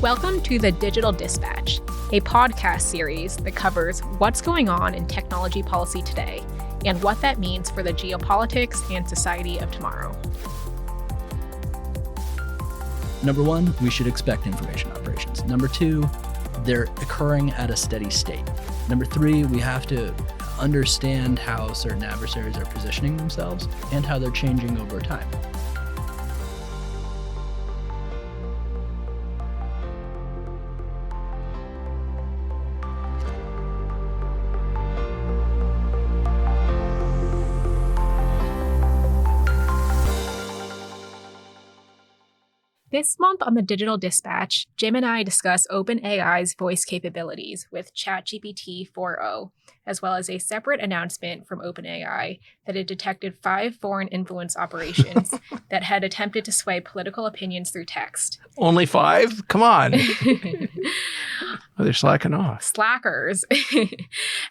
Welcome to the Digital Dispatch, a podcast series that covers what's going on in technology policy today and what that means for the geopolitics and society of tomorrow. Number one, we should expect information operations. Number two, they're occurring at a steady state. Number three, we have to understand how certain adversaries are positioning themselves and how they're changing over time. This month on the Digital Dispatch, Jim and I discuss OpenAI's voice capabilities with ChatGPT 4.0, as well as a separate announcement from OpenAI that it detected 5 foreign influence operations that had attempted to sway political opinions through text. Only 5? Come on. Oh, they're slacking off. Slackers.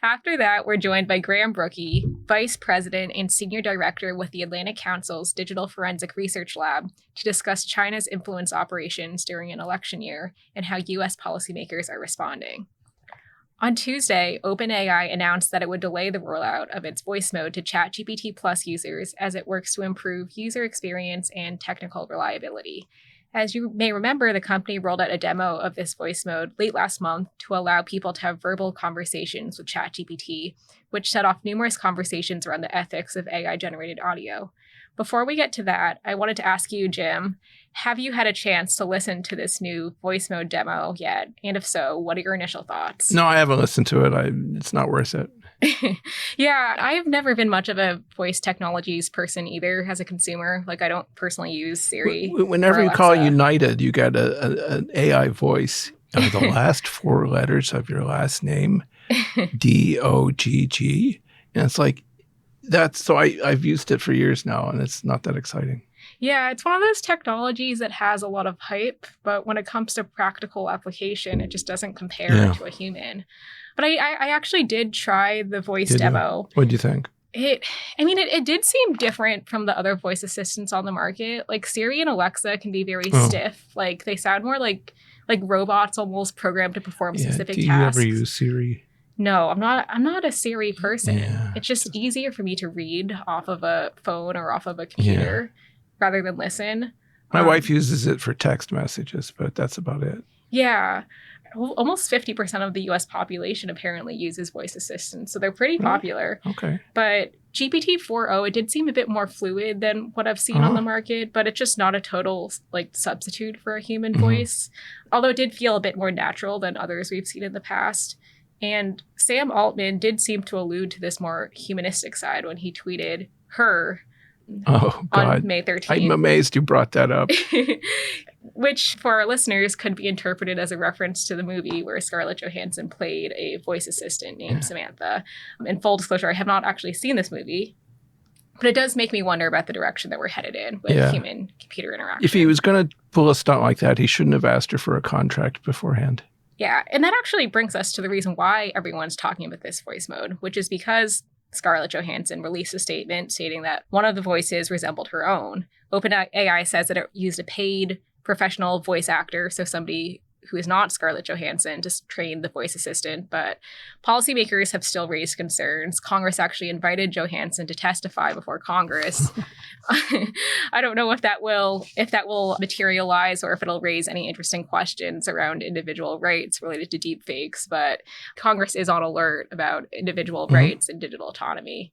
After that, we're joined by Graham Brookie, Vice President and Senior Director with the Atlantic Council's Digital Forensic Research Lab, to discuss China's influence operations during an election year and how U.S. policymakers are responding. On Tuesday, OpenAI announced that it would delay the rollout of its voice mode to ChatGPT Plus users as it works to improve user experience and technical reliability. As you may remember, the company rolled out a demo of this voice mode late last month to allow people to have verbal conversations with ChatGPT, which set off numerous conversations around the ethics of AI-generated audio. Before we get to that, I wanted to ask you, Jim, have you had a chance to listen to this new voice mode demo yet? And if so, what are your initial thoughts? No, I haven't listened to it. It's not worth it. Yeah, I've never been much of a voice technologies person either as a consumer. Like, I don't personally use Siri. Whenever you call United, you get an AI voice. The last 4 letters of your last name, DOGG. And it's like, I've used it for years now, and it's not that exciting. Yeah, it's one of those technologies that has a lot of hype, but when it comes to practical application, it just doesn't compare to a human. But I actually did try the voice demo. What did you think? It did seem different from the other voice assistants on the market. Like Siri and Alexa can be very stiff. Like they sound more like robots almost programmed to perform specific tasks. Do you ever use Siri? No, I'm not a Siri person. Yeah. It's just easier for me to read off of a phone or off of a computer rather than listen. My wife uses it for text messages, but that's about it. Yeah. Almost 50% of the U.S. population apparently uses voice assistants, so they're pretty popular. Okay. But GPT 4.0, it did seem a bit more fluid than what I've seen on the market, but it's just not a total substitute for a human voice, although it did feel a bit more natural than others we've seen in the past. And Sam Altman did seem to allude to this more humanistic side when he tweeted her on May 13th. I'm amazed you brought that up. Which, for our listeners, could be interpreted as a reference to the movie where Scarlett Johansson played a voice assistant named Samantha. In full disclosure, I have not actually seen this movie, but it does make me wonder about the direction that we're headed in with human-computer interaction. If he was going to pull a stunt like that, he shouldn't have asked her for a contract beforehand. Yeah, and that actually brings us to the reason why everyone's talking about this voice mode, which is because Scarlett Johansson released a statement stating that one of the voices resembled her own. OpenAI says that it used a paid professional voice actor, so somebody who is not Scarlett Johansson, to train the voice assistant, but policymakers have still raised concerns. Congress actually invited Johansson to testify before Congress. I don't know if that will materialize or if it'll raise any interesting questions around individual rights related to deepfakes, but Congress is on alert about individual rights and digital autonomy.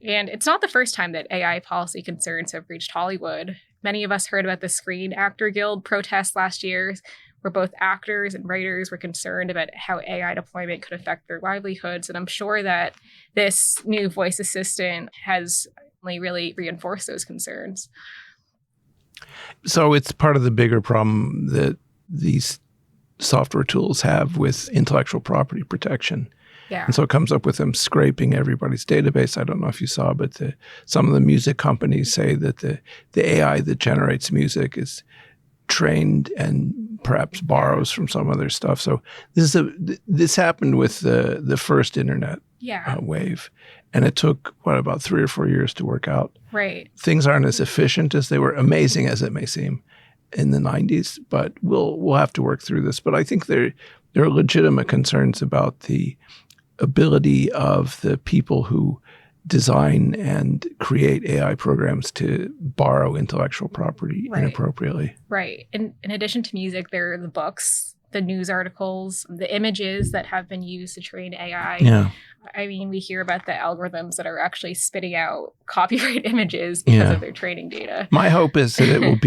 And it's not the first time that AI policy concerns have reached Hollywood. Many of us heard about the Screen Actor Guild protests last year, where both actors and writers were concerned about how AI deployment could affect their livelihoods. And I'm sure that this new voice assistant has really reinforced those concerns. So it's part of the bigger problem that these software tools have with intellectual property protection. Yeah. And so it comes up with them scraping everybody's database. I don't know if you saw, but some of the music companies say that the AI that generates music is trained and perhaps borrows from some other stuff. So this happened with the first internet wave. And it took, about 3 or 4 years to work out. Right. Things aren't as efficient as they were, amazing as it may seem. in the 90s, but we'll have to work through this. But I think there are legitimate concerns about the ability of the people who design and create AI programs to borrow intellectual property inappropriately. Right. And in addition to music, there are the books, the news articles, the images that have been used to train AI. Yeah. I mean, we hear about the algorithms that are actually spitting out copyright images because of their training data. My hope is that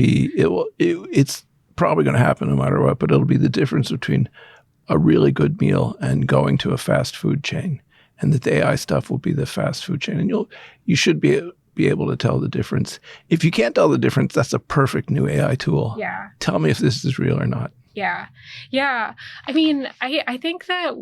it's probably going to happen no matter what, but it'll be the difference between a really good meal and going to a fast food chain, and that the AI stuff will be the fast food chain. And you should be able to tell the difference. If you can't tell the difference, that's a perfect new AI tool. Yeah. Tell me if this is real or not. Yeah. Yeah. I mean, I think that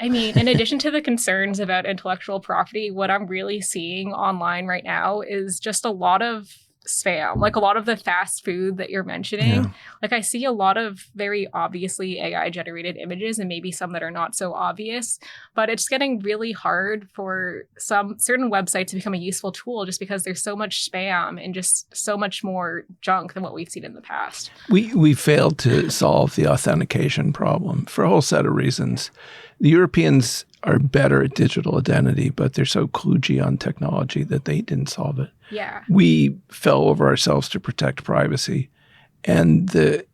in addition to the concerns about intellectual property, what I'm really seeing online right now is just a lot of spam, like a lot of the fast food that you're mentioning. Yeah. Like I see a lot of very obviously AI generated images and maybe some that are not so obvious, but it's getting really hard for some certain websites to become a useful tool just because there's so much spam and just so much more junk than what we've seen in the past. We failed to solve the authentication problem for a whole set of reasons. The Europeans are better at digital identity, but they're so kludgy on technology that they didn't solve it. Yeah. We fell over ourselves to protect privacy, and the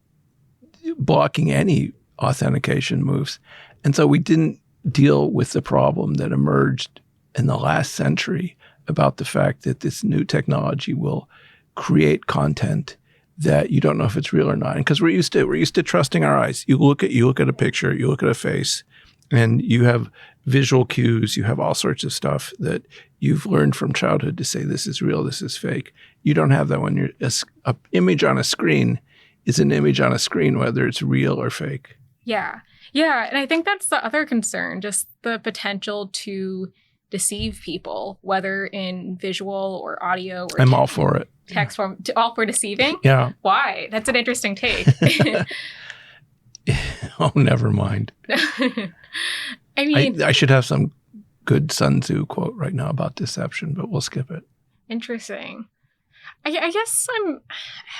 blocking any authentication moves. And so we didn't deal with the problem that emerged in the last century about the fact that this new technology will create content that you don't know if it's real or not. And because we're used to trusting our eyes. You look at a picture, you look at a face, and you have visual cues, you have all sorts of stuff that you've learned from childhood to say this is real, this is fake. You don't have that when you're an image on a screen is an image on a screen, whether it's real or fake. Yeah. Yeah. And I think that's the other concern, just the potential to deceive people, whether in visual or audio or I'm all for it. Text form, all for deceiving? Yeah. Why? That's an interesting take. Oh, never mind. I mean, I should have some good Sun Tzu quote right now about deception, but we'll skip it. Interesting. I guess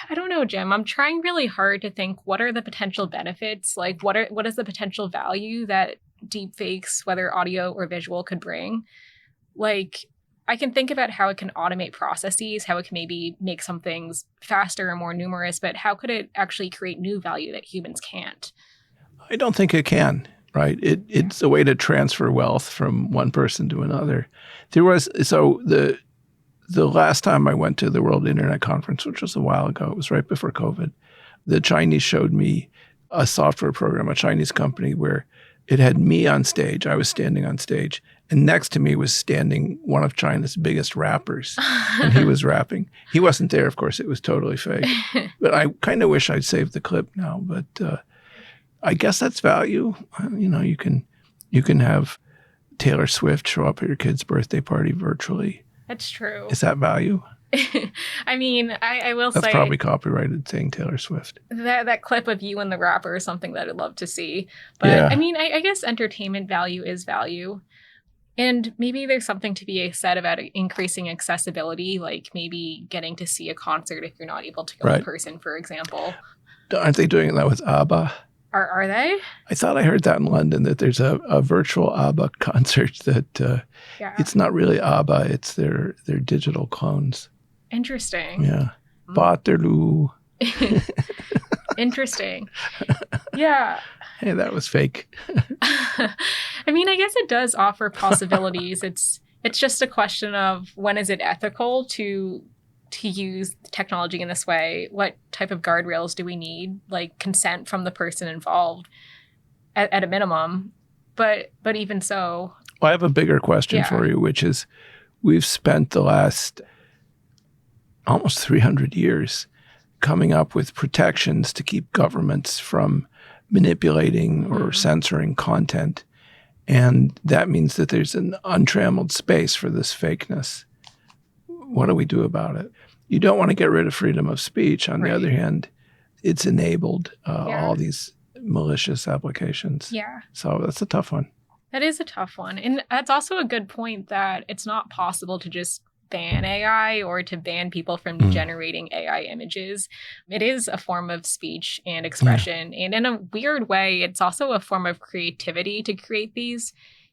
I don't know, Jim. I'm trying really hard to think what are the potential benefits? Like what is the potential value that deepfakes, whether audio or visual, could bring? Like I can think about how it can automate processes, how it can maybe make some things faster and more numerous, but how could it actually create new value that humans can't? I don't think it can, right? It's a way to transfer wealth from one person to another. The last time I went to the World Internet Conference, which was a while ago, it was right before COVID, the Chinese showed me a software program, a Chinese company, where it had me on stage. I was standing on stage, and next to me was standing one of China's biggest rappers, and he was rapping. He wasn't there, of course. It was totally fake. But I kind of wish I'd saved the clip now. But I guess that's value. You can have Taylor Swift show up at your kid's birthday party virtually. That's true. Is that value? I mean, I will say... That's probably copyrighted saying Taylor Swift. That clip of you and the rapper is something that I'd love to see. But yeah. I mean, I guess entertainment value is value. And maybe there's something to be said about increasing accessibility, like maybe getting to see a concert if you're not able to go in person, for example. Aren't they doing that with ABBA? Are they? I thought I heard that in London, that there's a virtual ABBA concert that it's not really ABBA, it's their digital clones. Interesting. Yeah. Waterloo. Interesting. Yeah. Hey, that was fake. I mean, I guess it does offer possibilities. It's just a question of when is it ethical to use technology in this way? What type of guardrails do we need? Like consent from the person involved at a minimum. But even so. Well, I have a bigger question for you, which is we've spent the last almost 300 years coming up with protections to keep governments from manipulating or censoring content. And that means that there's an untrammeled space for this fakeness. What do we do about it? You don't want to get rid of freedom of speech. On the other hand, it's enabled all these malicious applications. Yeah. So that's a tough one. That is a tough one. And that's also a good point that it's not possible to just ban AI or to ban people from generating AI images. It is a form of speech and expression. And in a weird way, it's also a form of creativity to create these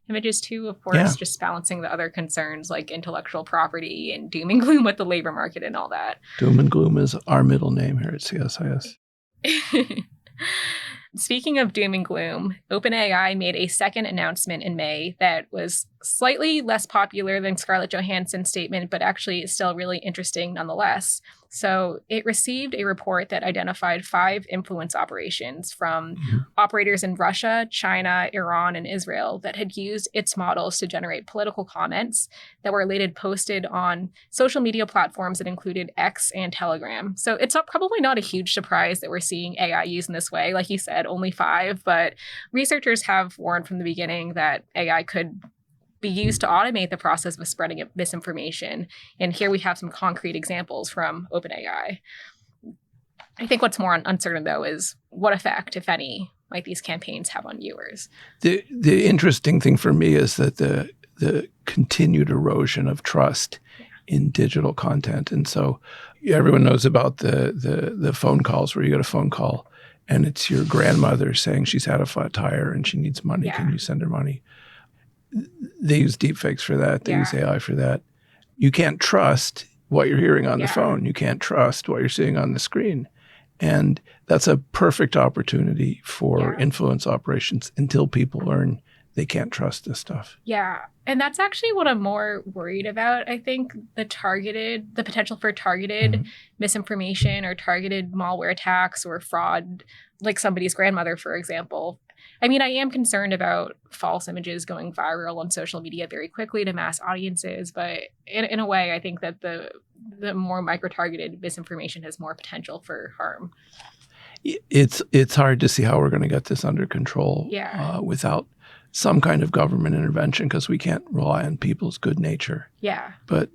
images too, of course, just balancing the other concerns like intellectual property and doom and gloom with the labor market and all that. Doom and gloom is our middle name here at CSIS. Speaking of doom and gloom, OpenAI made a second announcement in May that was slightly less popular than Scarlett Johansson's statement, but actually is still really interesting nonetheless. So it received a report that identified 5 influence operations from operators in Russia, China, Iran, and Israel that had used its models to generate political comments that were later posted on social media platforms that included X and Telegram. So it's probably not a huge surprise that we're seeing AI used in this way. Like you said, only 5, but researchers have warned from the beginning that AI could be used to automate the process of spreading misinformation. And here we have some concrete examples from OpenAI. I think what's more uncertain, though, is what effect, if any, might these campaigns have on viewers? The interesting thing for me is that the continued erosion of trust in digital content. And so everyone knows about the phone calls where you get a phone call and it's your grandmother saying she's had a flat tire and she needs money. Can you send her money? They use deepfakes for that. They use AI for that. You can't trust what you're hearing on the phone. You can't trust what you're seeing on the screen. And that's a perfect opportunity for influence operations until people learn they can't trust this stuff. Yeah. And that's actually what I'm more worried about. I think the potential for targeted misinformation or targeted malware attacks or fraud, like somebody's grandmother, for example. I mean, I am concerned about false images going viral on social media very quickly to mass audiences, but in a way, I think that the more micro-targeted misinformation has more potential for harm. It's hard to see how we're going to get this under control without some kind of government intervention because we can't rely on people's good nature. Yeah. But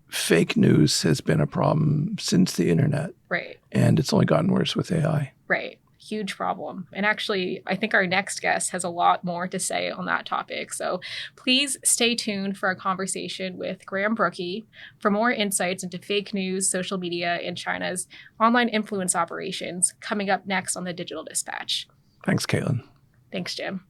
fake news has been a problem since the internet. Right. And it's only gotten worse with AI. Right. Huge problem. And actually, I think our next guest has a lot more to say on that topic. So please stay tuned for a conversation with Graham Brookie for more insights into fake news, social media, and China's online influence operations coming up next on the Digital Dispatch. Thanks, Caitlin. Thanks, Jim.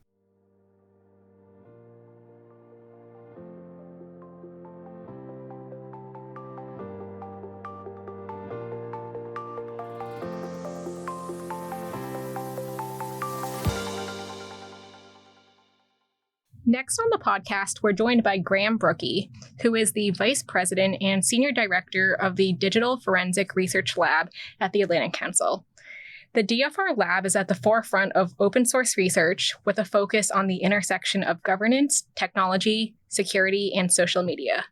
Next on the podcast, we're joined by Graham Brookie, who is the Vice President and Senior Director of the Digital Forensic Research Lab at the Atlantic Council. The DFR lab is at the forefront of open source research with a focus on the intersection of governance, technology, security, and social media.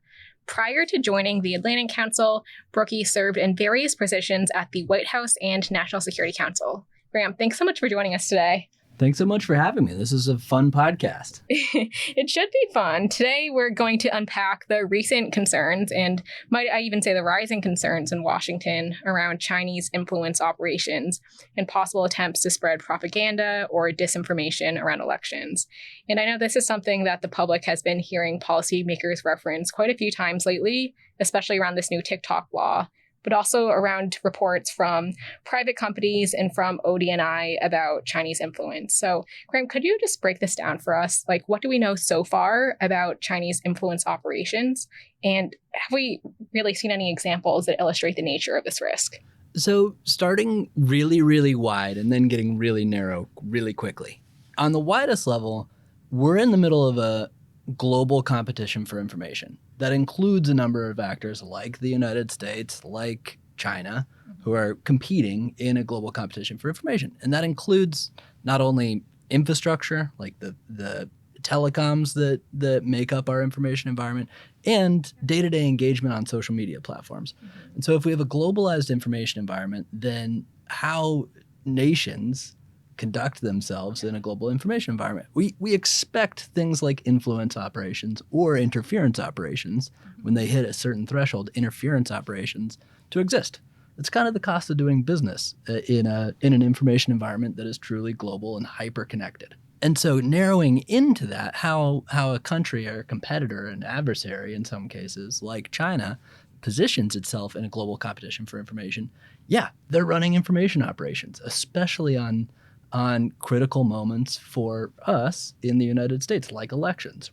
Prior to joining the Atlantic Council, Brookie served in various positions at the White House and National Security Council. Graham, thanks so much for joining us today. Thanks so much for having me. This is a fun podcast. It should be fun. Today, we're going to unpack the recent concerns, and might I even say the rising concerns in Washington around Chinese influence operations and possible attempts to spread propaganda or disinformation around elections. And I know this is something that the public has been hearing policymakers reference quite a few times lately, especially around this new TikTok law, but also around reports from private companies and from ODNI about Chinese influence. So, Graham, could you just break this down for us? Like, what do we know so far about Chinese influence operations? And have we really seen any examples that illustrate the nature of this risk? So, starting really, really wide and then getting really narrow really quickly. On the widest level, we're in the middle of a global competition for information that includes a number of actors like the United States, like China, who are competing in a global competition for information. And that includes not only infrastructure, like the telecoms that make up our information environment, and day-to-day engagement on social media platforms. And so if we have a globalized information environment, then how nations conduct themselves in a global information environment. We expect things like influence operations or interference operations, when they hit a certain threshold, interference operations, to exist. It's kind of the cost of doing business in an information environment that is truly global and hyper-connected. And so narrowing into that, how a country or a competitor, an adversary in some cases, like China, positions itself in a global competition for information, yeah, they're running information operations, especially on critical moments for us in the United States, like elections.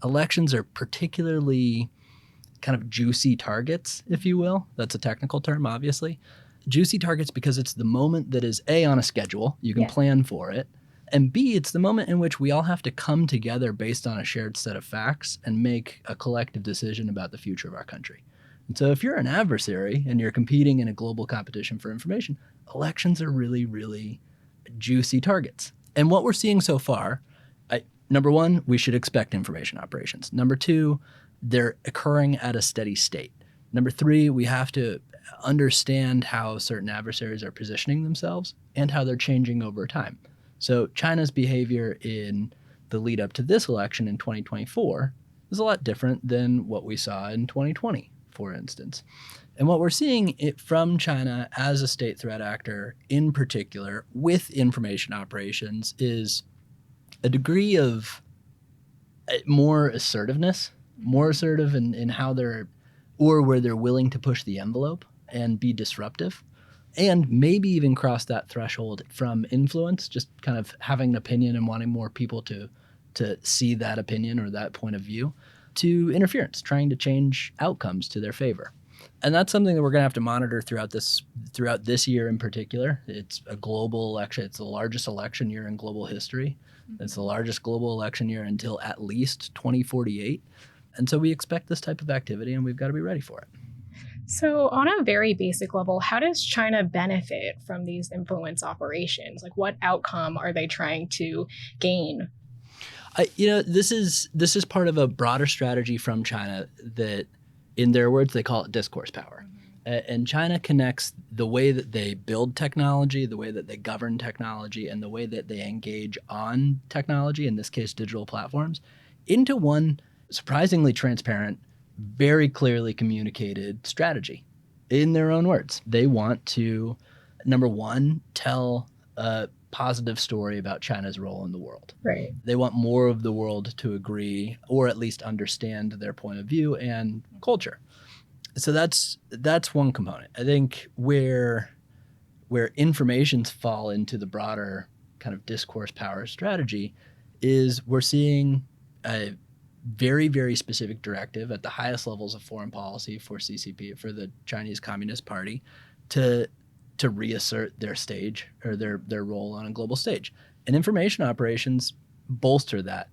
Elections are particularly kind of juicy targets, if you will. That's a technical term, obviously. Juicy targets because it's the moment that is A, on a schedule, you can plan for it, and B, it's the moment in which we all have to come together based on a shared set of facts and make a collective decision about the future of our country. And so if you're an adversary and you're competing in a global competition for information, elections are really, really juicy targets. And what we're seeing so far, number one, we should expect information operations. Number two, they're occurring at a steady state. Number three, we have to understand how certain adversaries are positioning themselves and how they're changing over time. So China's behavior in the lead up to this election in 2024 is a lot different than what we saw in 2020, for instance. And what we're seeing from China as a state threat actor in particular with information operations is a degree of more assertiveness, more assertive in how they're, or where they're willing to push the envelope and be disruptive, and maybe even cross that threshold from influence, just kind of having an opinion and wanting more people to see that opinion or that point of view, to interference, trying to change outcomes to their favor. And that's something that we're going to have to monitor throughout this year in particular. It's a global election. It's the largest election year in global history. It's the largest global election year until at least 2048. And so we expect this type of activity, and we've got to be ready for it. So on a very basic level, how does China benefit from these influence operations? Like, what outcome are they trying to gain? This is part of a broader strategy from China that, in their words, they call it discourse power. And China connects the way that they build technology, the way that they govern technology, and the way that they engage on technology, in this case, digital platforms, into one surprisingly transparent, very clearly communicated strategy. In their own words, they want to, number one, tell a positive story about China's role in the world. Right. They want more of the world to agree or at least understand their point of view and culture. So that's one component. I think where informations fall into the broader kind of discourse power strategy is we're seeing a very, very specific directive at the highest levels of foreign policy for CCP, for the Chinese Communist Party, to reassert their stage or their role on a global stage. And information operations bolster that.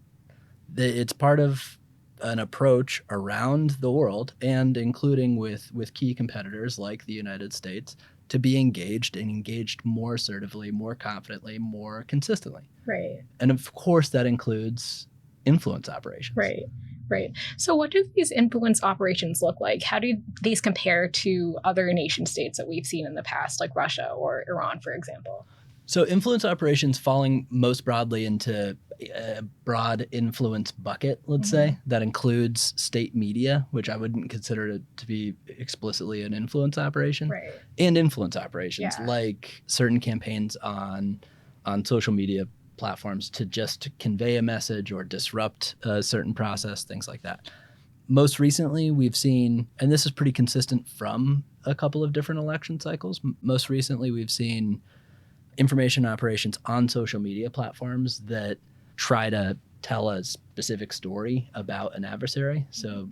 It's part of an approach around the world, and including with key competitors like the United States, to be engaged and engaged more assertively, more confidently, more consistently. Right. And of course, that includes influence operations. Right. So what do these influence operations look like? How do these compare to other nation states that we've seen in the past, like Russia or Iran, for example? So influence operations falling most broadly into a broad influence bucket, let's say, that includes state media, which I wouldn't consider to be explicitly an influence operation, Right. and influence operations, like certain campaigns on social media platforms to just convey a message or disrupt a certain process, things like that. Most recently, we've seen, and this is pretty consistent from a couple of different election cycles, most recently we've seen information operations on social media platforms that try to tell a specific story about an adversary. So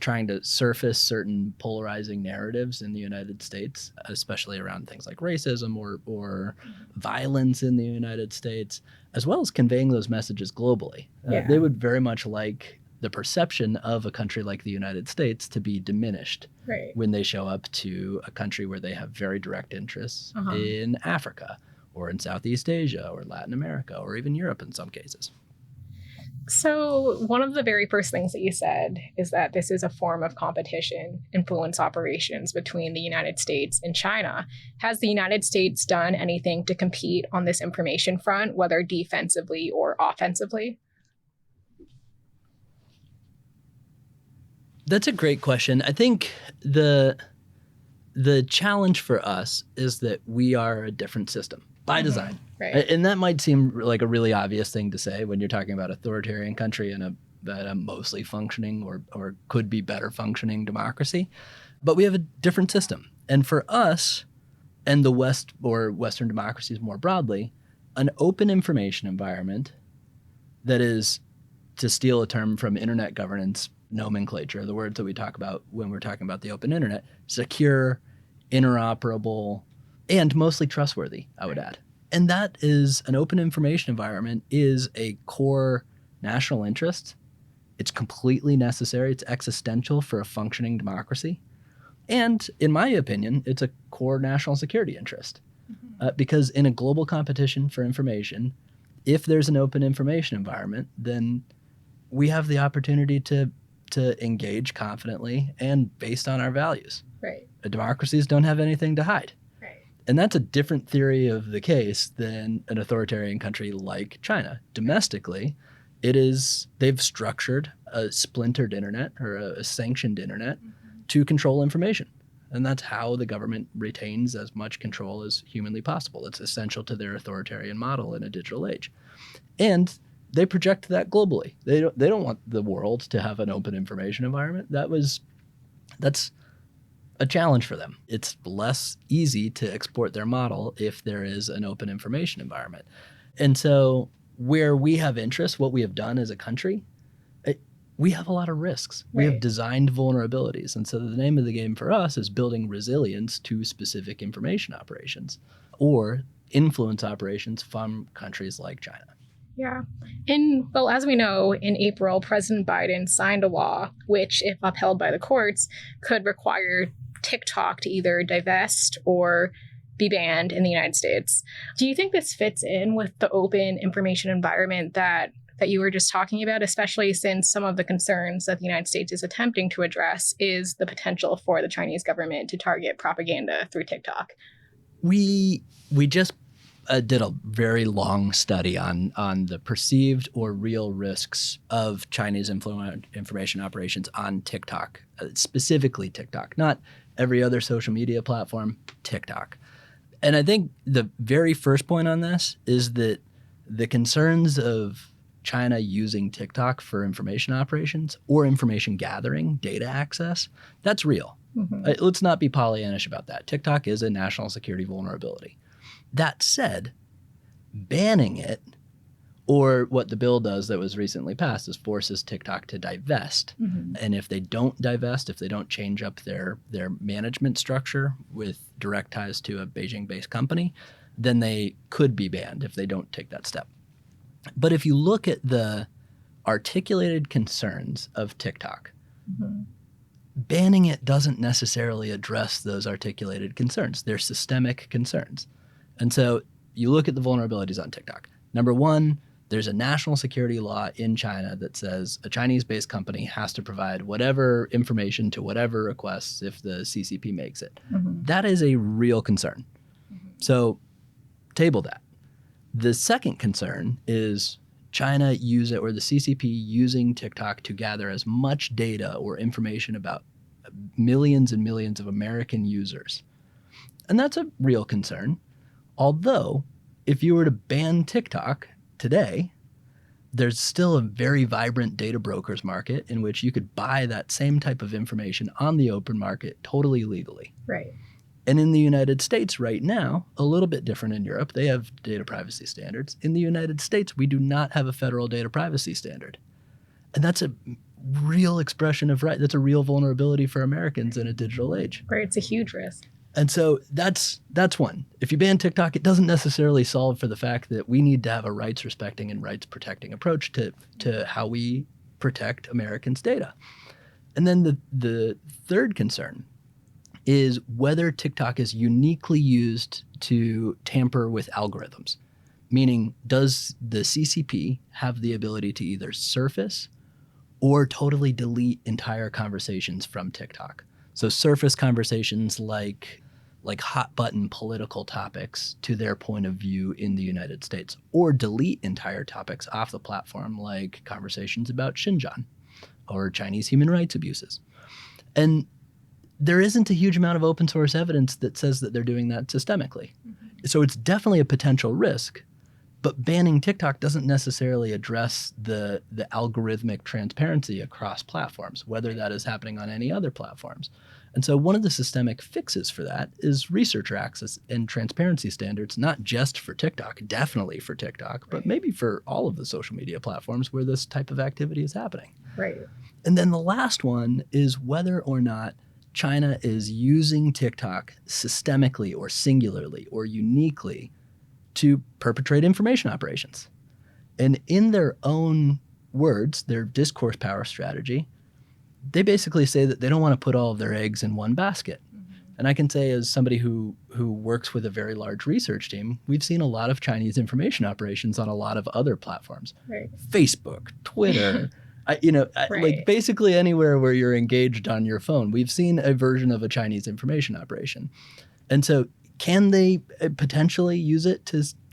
trying to surface certain polarizing narratives in the United States, especially around things like racism or violence in the United States, as well as conveying those messages globally. They would very much like the perception of a country like the United States to be diminished when they show up to a country where they have very direct interests in Africa or in Southeast Asia or Latin America or even Europe in some cases. So one of the very first things that you said is that this is a form of competition, influence operations between the United States and China. Has the United States done anything to compete on this information front, whether defensively or offensively? That's a great question. I think the challenge for us is that we are a different system. by design. Right. And that might seem like a really obvious thing to say when you're talking about authoritarian country and a mostly functioning or could be better functioning democracy. But we have a different system. And for us and the West or Western democracies more broadly, an open information environment that is, to steal a term from internet governance nomenclature, the words that we talk about when we're talking about the open internet, secure, interoperable, and mostly trustworthy, I would add. And that is an open information environment is a core national interest. It's completely necessary. It's existential for a functioning democracy. And in my opinion, it's a core national security interest. Because in a global competition for information, if there's an open information environment, then we have the opportunity to engage confidently and based on our values. Right. Democracies don't have anything to hide. And that's a different theory of the case than an authoritarian country like China. Domestically, they've structured a splintered internet or a sanctioned internet to control information. And that's how the government retains as much control as humanly possible. It's essential to their authoritarian model in a digital age. And they project that globally. They don't want the world to have an open information environment. That's a challenge for them. It's less easy to export their model if there is an open information environment. And so where we have interests, what we have done as a country, we have a lot of risks. We have designed vulnerabilities. And so the name of the game for us is building resilience to specific information operations or influence operations from countries like China. Yeah. Well, as we know, in April, President Biden signed a law which, if upheld by the courts, could require TikTok to either divest or be banned in the United States. Do you think this fits in with the open information environment that you were just talking about, especially since some of the concerns that the United States is attempting to address is the potential for the Chinese government to target propaganda through TikTok? We just did a very long study on the perceived or real risks of Chinese information operations on TikTok, specifically TikTok, not every other social media platform, TikTok. And I think the very first point on this is that the concerns of China using TikTok for information operations or information gathering, data access, that's real. Let's not be Pollyannish about that. TikTok is a national security vulnerability. That said, banning it, or what the bill does that was recently passed, is forces TikTok to divest. And if they don't divest, if they don't change up their management structure with direct ties to a Beijing-based company, then they could be banned if they don't take that step. But if you look at the articulated concerns of TikTok, banning it doesn't necessarily address those articulated concerns. They're systemic concerns. And so you look at the vulnerabilities on TikTok. Number one, there's a national security law in China that says a Chinese-based company has to provide whatever information to whatever requests if the CCP makes it. That is a real concern. So table that. The second concern is China or the CCP using TikTok to gather as much data or information about millions and millions of American users. And that's a real concern. Although, if you were to ban TikTok today, there's still a very vibrant data brokers market in which you could buy that same type of information on the open market totally legally. Right. And in the United States right now, a little bit different in Europe, they have data privacy standards. In the United States, we do not have a federal data privacy standard. And that's a real expression of right. That's a real vulnerability for Americans in a digital age. Right. It's a huge risk. And so that's one. If you ban TikTok, it doesn't necessarily solve for the fact that we need to have a rights-respecting and rights-protecting approach to how we protect Americans' data. And then the third concern is whether TikTok is uniquely used to tamper with algorithms. Meaning, does the CCP have the ability to either surface or totally delete entire conversations from TikTok? So surface conversations like hot button political topics to their point of view in the United States, or delete entire topics off the platform like conversations about Xinjiang or Chinese human rights abuses. And there isn't a huge amount of open source evidence that says that they're doing that systemically. So it's definitely a potential risk, but banning TikTok doesn't necessarily address the algorithmic transparency across platforms, whether that is happening on any other platforms. And so one of the systemic fixes for that is researcher access and transparency standards, not just for TikTok, definitely for TikTok, but maybe for all of the social media platforms where this type of activity is happening. Right. And then the last one is whether or not China is using TikTok systemically or singularly or uniquely to perpetrate information operations. And in their own words, their discourse power strategy, they basically say that they don't want to put all of their eggs in one basket. And I can say, as somebody who works with a very large research team, we've seen a lot of Chinese information operations on a lot of other platforms. Right. Facebook, Twitter, like basically anywhere where you're engaged on your phone, we've seen a version of a Chinese information operation. And so can they potentially use it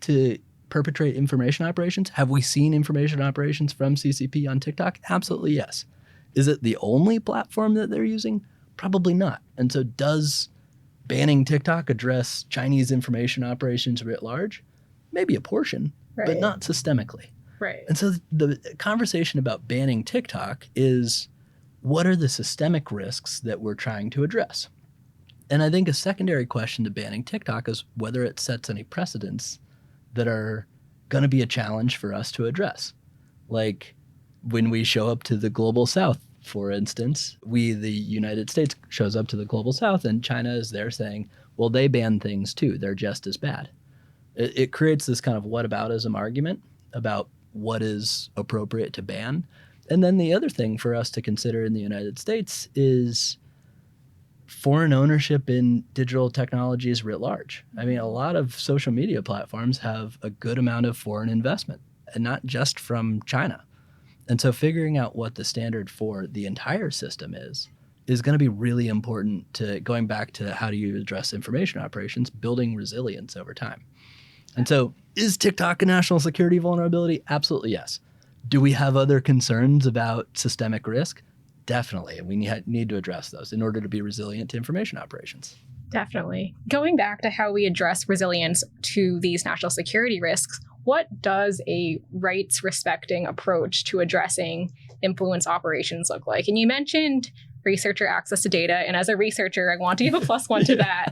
to perpetrate information operations? Have we seen information operations from CCP on TikTok? Absolutely yes. Is it the only platform that they're using? Probably not. And so does banning TikTok address Chinese information operations writ large? Maybe a portion, but not systemically. Right. And so the conversation about banning TikTok is, what are the systemic risks that we're trying to address? And I think a secondary question to banning TikTok is whether it sets any precedents that are going to be a challenge for us to address. Like when we show up to the global south, for instance, the United States shows up to the global south and China is there saying, well, they ban things too. They're just as bad. It creates this kind of whataboutism argument about what is appropriate to ban. And then the other thing for us to consider in the United States is foreign ownership in digital technologies writ large. I mean, a lot of social media platforms have a good amount of foreign investment, and not just from China. And so figuring out what the standard for the entire system is going to be really important to going back to how do you address information operations, building resilience over time. And so is TikTok a national security vulnerability? Absolutely yes. Do we have other concerns about systemic risk? Definitely. And we need to address those in order to be resilient to information operations. Definitely. Going back to how we address resilience to these national security risks, what does a rights-respecting approach to addressing influence operations look like? And you mentioned researcher access to data, and as a researcher, I want to give a +1 to that.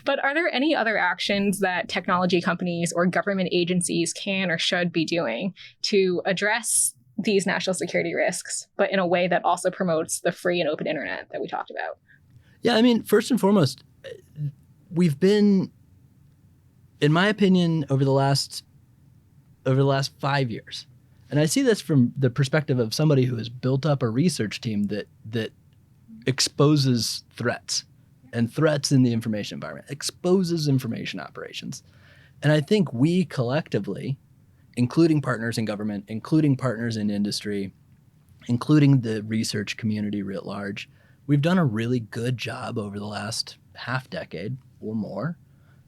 But are there any other actions that technology companies or government agencies can or should be doing to address these national security risks, but in a way that also promotes the free and open internet that we talked about? Yeah, I mean, first and foremost, we've been, in my opinion, over the last 5 years, and I see this from the perspective of somebody who has built up a research team that exposes threats and threats in the information environment, exposes information operations. And I think we collectively, including partners in government, including partners in industry, including the research community writ large, we've done a really good job over the last half decade or more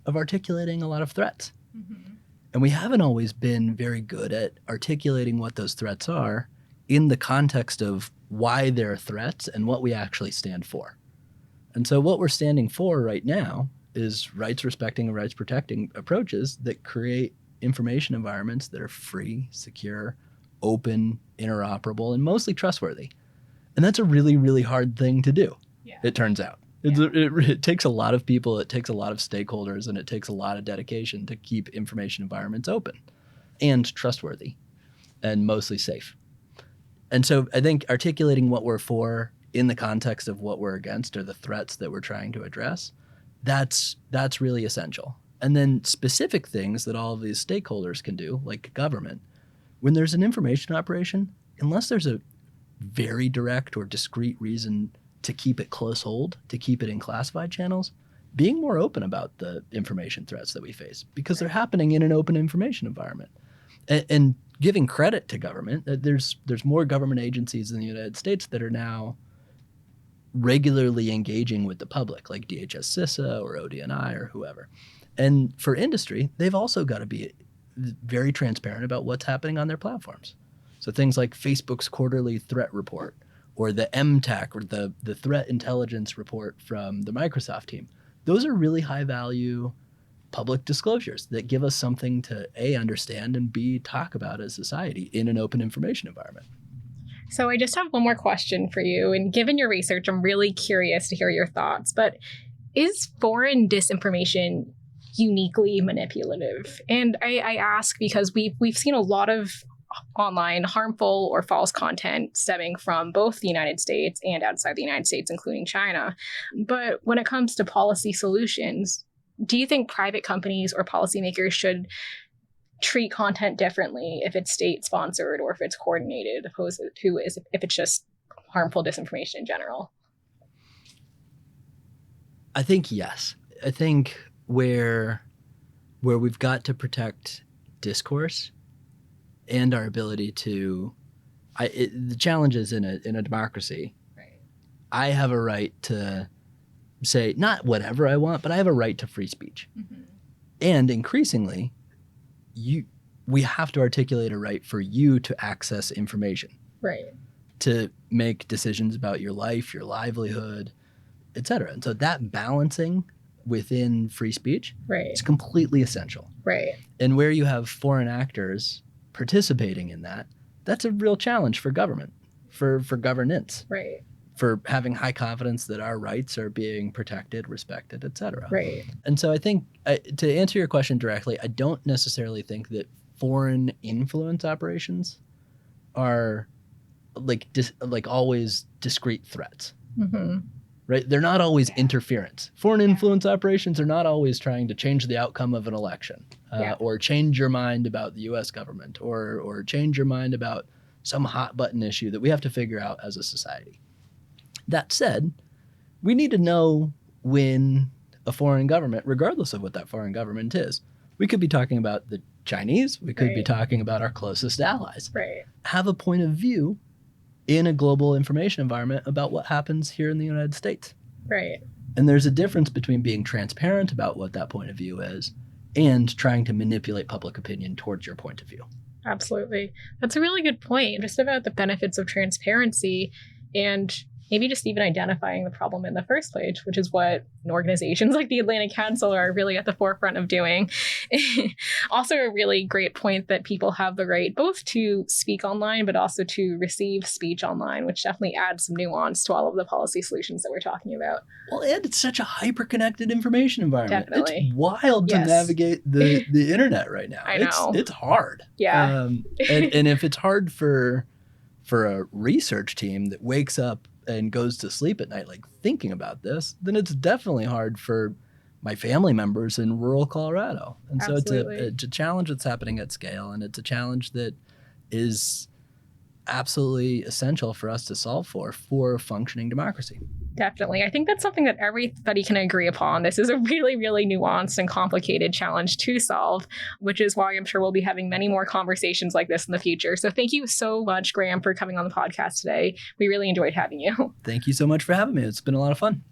of articulating a lot of threats. Mm-hmm. And we haven't always been very good at articulating what those threats are in the context of why they're threats and what we actually stand for. And so what we're standing for right now is rights respecting and rights protecting approaches that create information environments that are free, secure, open, interoperable, and mostly trustworthy. And that's a really, really hard thing to do, it turns out. It takes a lot of people, it takes a lot of stakeholders, and it takes a lot of dedication to keep information environments open and trustworthy and mostly safe. And so I think articulating what we're for in the context of what we're against or the threats that we're trying to address, that's really essential. And then specific things that all of these stakeholders can do, like government, when there's an information operation, unless there's a very direct or discrete reason to keep it close hold, to keep it in classified channels, being more open about the information threats that we face, because they're happening in an open information environment. And giving credit to government, there's more government agencies in the United States that are now regularly engaging with the public, like DHS CISA or ODNI or whoever. And for industry, they've also got to be very transparent about what's happening on their platforms. So things like Facebook's quarterly threat report, or the MTAC, or the threat intelligence report from the Microsoft team. Those are really high value public disclosures that give us something to A, understand, and B, talk about as society in an open information environment. So I just have one more question for you. And given your research, I'm really curious to hear your thoughts. But is foreign disinformation uniquely manipulative? And I ask because we've seen a lot of online harmful or false content stemming from both the United States and outside the United States, including China. But when it comes to policy solutions, do you think private companies or policymakers should treat content differently if it's state-sponsored or if it's coordinated, opposed to if it's just harmful disinformation in general? I think yes. I think where we've got to protect discourse and our ability to, the challenge is in a democracy. Right. I have a right to say not whatever I want, but I have a right to free speech. Mm-hmm. And increasingly, we have to articulate a right for you to access information. Right. To make decisions about your life, your livelihood, et cetera. And so that balancing within free speech is completely essential. Right. And where you have foreign actors participating in that, that's a real challenge for government, for governance. Right. For having high confidence that our rights are being protected, respected, et cetera. Right. And so I think, to answer your question directly, I don't necessarily think that foreign influence operations are like always discrete threats. Mm-hmm. Right? They're not always interference. Foreign influence operations are not always trying to change the outcome of an election or change your mind about the U.S. government or change your mind about some hot button issue that we have to figure out as a society. That said, we need to know when a foreign government, regardless of what that foreign government is, we could be talking about the Chinese, we could be talking about our closest allies, have a point of view in a global information environment about what happens here in the United States. Right. And there's a difference between being transparent about what that point of view is and trying to manipulate public opinion towards your point of view. Absolutely. That's a really good point, just about the benefits of transparency and maybe just even identifying the problem in the first place, which is what organizations like the Atlantic Council are really at the forefront of doing. Also a really great point that people have the right both to speak online, but also to receive speech online, which definitely adds some nuance to all of the policy solutions that we're talking about. Well, and it's such a hyper-connected information environment. Definitely. It's wild to navigate the internet right now. I know. It's hard. Yeah. And if it's hard for a research team that wakes up and goes to sleep at night like thinking about this, then it's definitely hard for my family members in rural Colorado. And Absolutely. So it's a challenge that's happening at scale, and it's a challenge that is absolutely essential for us to solve for a functioning democracy. Definitely. I think that's something that everybody can agree upon. This is a really, really nuanced and complicated challenge to solve, which is why I'm sure we'll be having many more conversations like this in the future. So thank you so much, Graham, for coming on the podcast today. We really enjoyed having you. Thank you so much for having me. It's been a lot of fun.